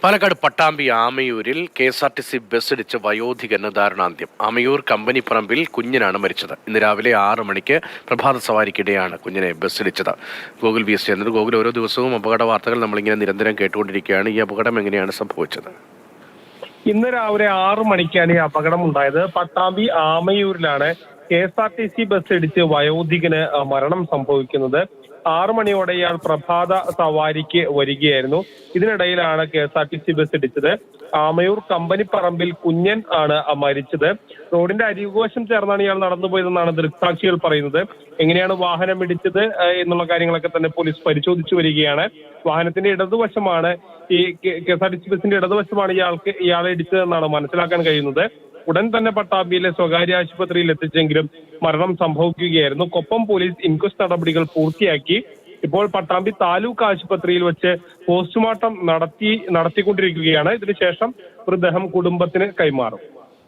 Palakkad Pattambi ആമയൂരിൽ KSRTC bus ഇടിച്ച് വയോധികന് ദാരുണാന്ത്യം. ആമയൂർ കമ്പനിപ്പറമ്പിൽ കുഞ്ഞിനാണ് മരിച്ചത്. ഇന്ന് രാവിലെ 6 മണിക്ക് പ്രഭാത സവാരിക്കിടെയാണ് കുഞ്ഞിനെ ബസ് ഇടിച്ചത്. ഗൂഗിൾ VS ചെയ്യുന്നത്. ഗൂഗിൾ ഓരോ ദിവസവും അപകട വാർത്തകൾ നമ്മളിങ്ങനെ നിരന്തരം കേട്ടുകൊണ്ടിരിക്കുകയാണ്. ഈ അപകടം എങ്ങനെയാണ് സംഭവിച്ചത്? ഇന്ന് രാവിലെ 6 മണിക്കാണ് ഈ അപകടം ഉണ്ടായത്. പട്ടാമ്പി ആമയൂരിലാണ് KSRTC ബസ് ഇടിച്ച് വയോധികന് മരണം സംഭവിക്കുന്നത്. 6 മണിയോടെ ഇയാൾ പ്രഭാത സവാരിക്ക് വരികയായിരുന്നു. ഇതിനിടയിലാണ് KSRTC ബസ് ഇടിച്ചത്. ആമയൂർ കമ്പനിപ്പറമ്പിൽ കുഞ്ഞൻ ആണ് മരിച്ചത്. റോഡിന്റെ അരികുവശം ചേർന്നാണ് ഇയാൾ നടന്നുപോയതെന്നാണ് ദൃക്സാക്ഷികൾ പറയുന്നത്. എങ്ങനെയാണ് വാഹനം ഇടിച്ചത് എന്നുള്ള കാര്യങ്ങളൊക്കെ തന്നെ പോലീസ് പരിശോധിച്ചു വരികയാണ്. വാഹനത്തിന്റെ ഇടതുവശമാണ് ഈ KSRTC ബസിന്റെ ഇടതുവശമാണ് ഇയാളെ ഇടിച്ചതെന്നാണ് മനസ്സിലാക്കാൻ കഴിയുന്നത്. ഉടൻ തന്നെ പട്ടാമ്പിയിലെ സ്വകാര്യ ആശുപത്രിയിൽ എത്തിച്ചെങ്കിലും മരണം സംഭവിക്കുകയായിരുന്നു. കൊപ്പം പോലീസ് ഇൻക്വസ്റ്റ് നടപടികൾ പൂർത്തിയാക്കി. ഇപ്പോൾ പട്ടാമ്പി താലൂക്ക് ആശുപത്രിയിൽ വെച്ച് പോസ്റ്റ്മോർട്ടം നടത്തിക്കൊണ്ടിരിക്കുകയാണ്. ഇതിനുശേഷം മൃതദേഹം കുടുംബത്തിന് കൈമാറും.